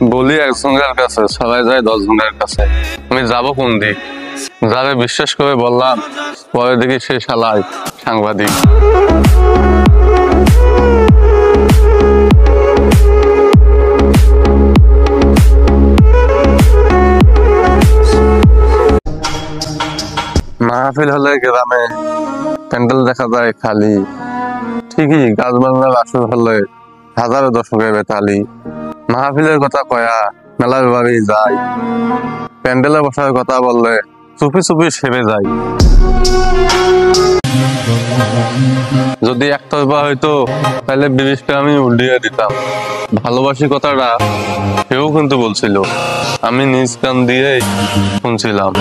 বলি একজনের কাছে, সবাই যায় 10 জনের কাছে। আমি যাবো কোন দিক? যাবে বিশ্বাস করে বললাম, পরে দেখি সে শালায় সাংবাদিক। মাহফিল হলে গ্রামে প্যান্ডেল দেখা যায় খালি, ঠিকই গাছ বাংলার আসর হলে হাজারো দর্শকের বেতালি। মাহফিলের কথা কয়া মেলার বাড়ি যায়, প্যান্ডেলে বসার কথা বললে চুপি চুপি সেবে যায়। যদি একতরফা হইতো তাহলে ব্রিজটা আমি উল্টিয়ে দিতাম। ভালোবাসি কথাটা কেউ কিন্তু বলছিল, আমি নিজ কান দিয়ে শুনছিলাম।